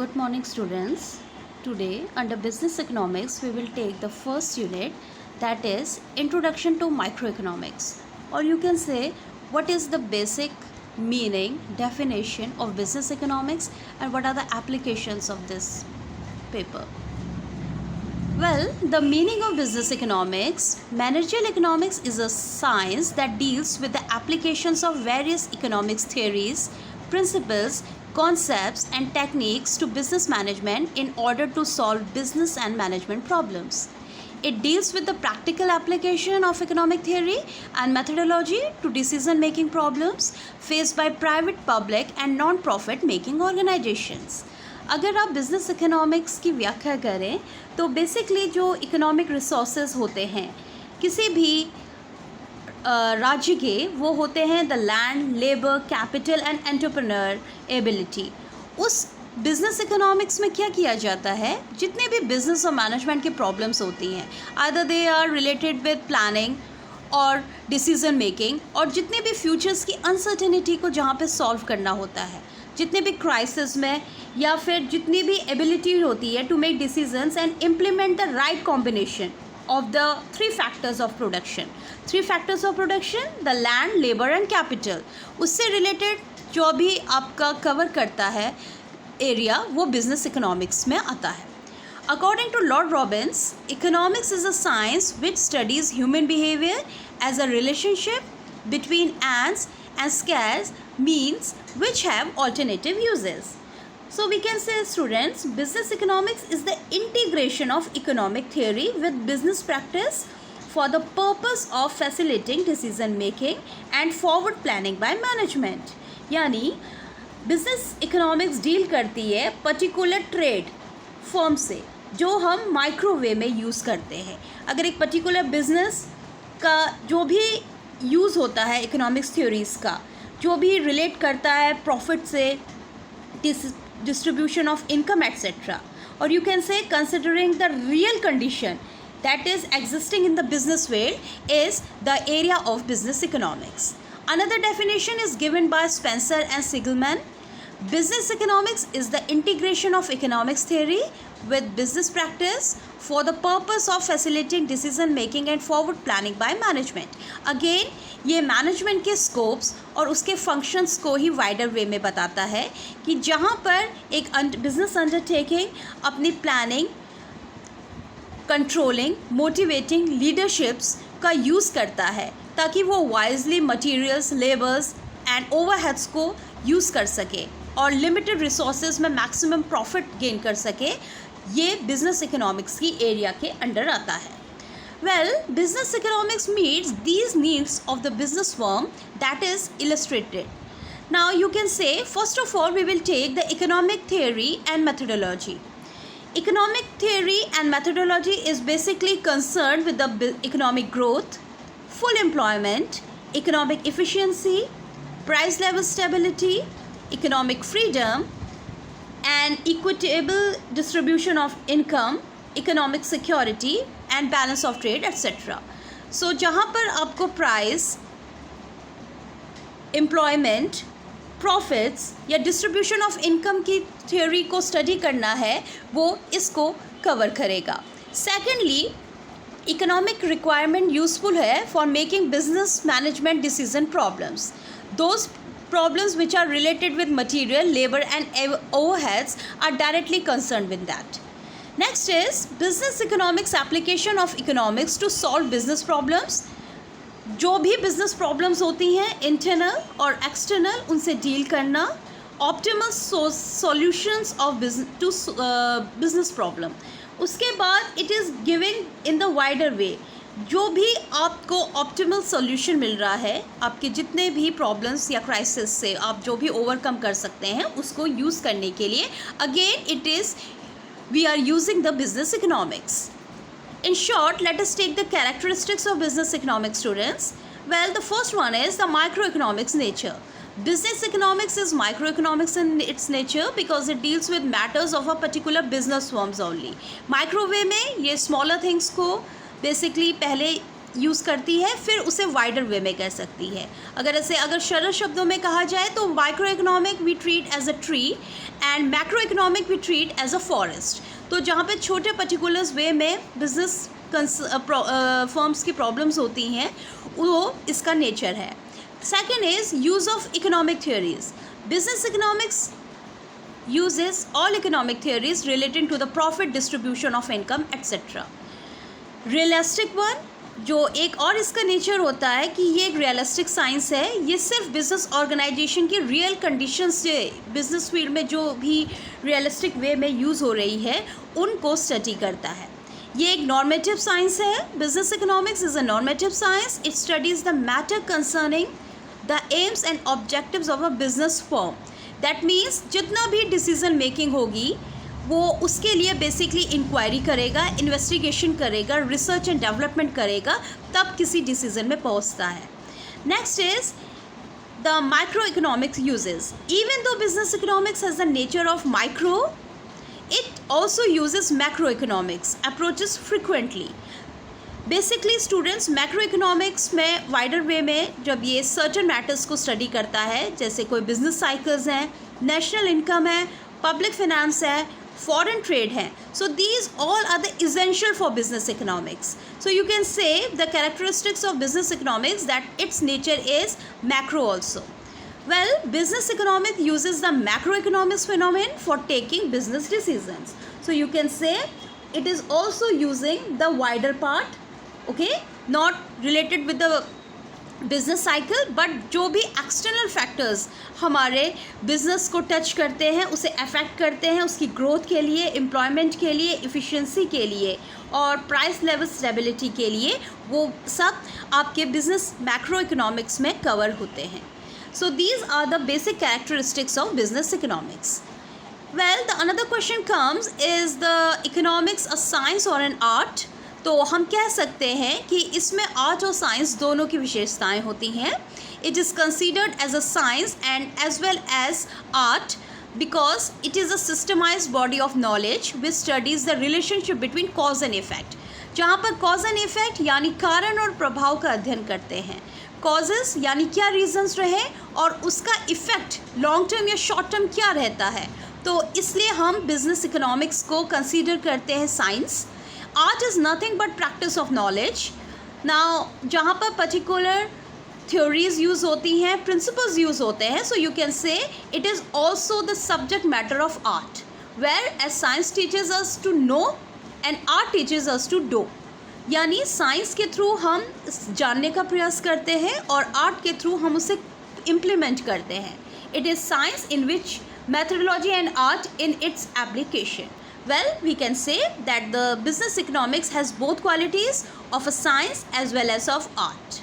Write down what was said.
Good morning, students. Today, under Business Economics, we will take the first unit, that is Introduction to Microeconomics. Or you can say, what is the basic meaning, definition of business economics, and what are the applications of this paper. Well, the meaning of business economics, managerial economics is a science that deals with the applications of various economics theories, principles, concepts and techniques to business management in order to solve business and management problems. It deals with the practical application of economic theory and methodology to decision-making problems faced by private, public and non-profit making organizations. अगर आप business economics की व्याख्या करें तो basically जो economic resources होते हैं किसी भी राज्य के, वो होते हैं the land, labour, capital and entrepreneur ability. उस बिज़नेस इकोनॉमिक्स में क्या किया जाता है, जितने भी बिज़नेस और मैनेजमेंट की प्रॉब्लम्स होती हैं, either they are related with planning और डिसीजन मेकिंग, और जितने भी फ्यूचर्स की अनसर्टेनिटी को जहाँ पे सॉल्व करना होता है, जितने भी क्राइसिस में या फिर जितनी भी एबिलिटी होती है to make decisions and implement the right combination of the three factors of production. The land, labor and capital. उससे related जो भी आपका cover करता है एरिया, वो business economics में आता है. According to Lord Robbins, economics is a science which studies human behavior as a relationship between ends and scarce means which have alternative uses. So we can say, students, business economics is the integration of economic theory with business practice for the purpose of facilitating decision making and forward planning by management. यानी business economics deal करती है particular trade form से जो हम microwave में use करते हैं. अगर एक पर्टिकुलर बिजनेस का जो भी यूज़ होता है इकोनॉमिक्स थ्योरीज़ का, जो भी रिलेट करता है प्रॉफिट से, distribution of income, etc., or you can say considering the real condition that is existing in the business world is the area of business economics. Another definition is given by Spencer and Sigelman. Business economics is the integration of economics theory with business practice for the purpose of facilitating decision making and forward planning by management. Again, ये management के scopes और उसके functions को ही wider वे में बताता है कि जहाँ पर एक बिजनेस अंडरटेकिंग अपनी प्लानिंग, कंट्रोलिंग, मोटिवेटिंग लीडरशिप्स का यूज़ करता है ताकि वो wisely materials, labours and overheads को यूज़ कर सके और लिमिटेड रिसोर्सेज में मैक्सिमम प्रॉफिट गेन कर सके. ये बिजनेस इकोनॉमिक्स की एरिया के अंडर आता है. Well, business economics meets these needs of the business firm that is illustrated. Now you can say, first of all, we will take the economic theory and methodology. Economic theory and methodology is basically concerned with the economic growth, full employment, economic efficiency, price level stability, economic freedom, and equitable distribution of income, economic security and balance of trade, etc. So जहाँ पर आपको price, employment, profits या distribution of income की theory को study करना है, वो इसको कवर करेगा. सेकेंडली, इकोनॉमिक रिक्वायरमेंट यूजफुल है for making business management decision problems. Those problems which are related with material, labor and overheads are directly concerned with that. Next is business economics application of economics to solve business problems. जो भी business problems होती हैं internal और external, उनसे deal करना, optimal solutions of business problem. उसके बाद it is giving in the wider way. जो भी आपको ऑप्टिमल सॉल्यूशन मिल रहा है, आपके जितने भी प्रॉब्लम्स या क्राइसिस से आप जो भी ओवरकम कर सकते हैं, उसको यूज़ करने के लिए again it is we are using the business economics. In short, let us take the characteristics of business economics, students. Well, the first one is the microeconomics nature. Business economics is microeconomics in its nature because it deals with matters of a particular business firms only. Microwave में ये smaller things को basically पहले use करती है, फिर उसे wider वे में कह सकती है। अगर सरल शब्दों में कहा जाए तो micro economic we treat as a tree and macro economic we treat as a forest. तो जहाँ पे छोटे पर्टिकुलर्स वे में बिजनेस फर्म्स की प्रॉब्लम्स होती हैं, वो इसका नेचर है। Second is use of economic theories. Business economics uses all economic theories relating to the profit distribution of income etc. Realistic one, जो एक और इसका नेचर होता है कि ये एक रियलिस्टिक साइंस है। ये सिर्फ बिजनेस ऑर्गेनाइजेशन की रियल कंडीशंस से बिजनेस फील्ड में जो भी रियलिस्टिक वे में यूज़ हो रही है उनको स्टडी करता है। ये एक नॉर्मेटिव साइंस है। Business economics is a normative science. It studies the matter concerning the AIIMS and objectives of a business firm. That means जितना भी डिसीजन मेकिंग होगी वो उसके लिए बेसिकली इंक्वायरी करेगा, इन्वेस्टिगेशन करेगा, रिसर्च एंड डेवलपमेंट करेगा, तब किसी डिसीजन में पहुंचता है। Next is the micro economics uses. Even though business economics has the nature of micro, it also uses macro economics approaches frequently. Basically students macro economics में wider वे में जब ये सर्टेन मैटर्स को स्टडी करता है, जैसे कोई बिजनेस साइकिल्स हैं, नेशनल इनकम है, पब्लिक फिनेंस है, फॉरेन ट्रेड है, so these all are the essential for business economics. So you can say the characteristics of business economics that its nature is macro also. Well, business economics uses the macroeconomics phenomenon for taking business decisions. So you can say it is also using the wider part, okay, not related with the business cycle, but जो भी external factors हमारे business को touch करते हैं, उसे affect करते हैं, उसकी growth के लिए, employment के लिए, efficiency के लिए और price level stability के लिए, वो सब आपके business macroeconomics में cover होते हैं। So these are the basic characteristics of business economics. Well, the another question comes, is the economics a science or an art? तो हम कह सकते हैं कि इसमें आर्ट और साइंस दोनों की विशेषताएं होती हैं। It is considered as a science and as well as art because it is a systemized body of knowledge which studies the relationship between cause and effect. जहाँ पर cause and effect यानी कारण और प्रभाव का अध्ययन करते हैं। कॉजेज़ यानी क्या रीजंस रहे और उसका इफ़ेक्ट लॉन्ग टर्म या शॉर्ट टर्म क्या रहता है, तो इसलिए हम बिजनेस इकोनॉमिक्स को कंसीडर करते हैं science. Art is nothing but practice of knowledge. Now जहाँ पर पर्टिकुलर थ्योरीज यूज़ होती हैं, प्रिंसिपल्स यूज़ होते हैं, so you can say it is also the subject matter of art, whereas science teaches us to know and art teaches us to do. यानी science के through हम जानने का प्रयास करते हैं और आर्ट के थ्रू हम उसे इम्प्लीमेंट करते हैं। It is science in which methodology and art in its application. Well, we can say that the business economics has both qualities of a science as well as of art.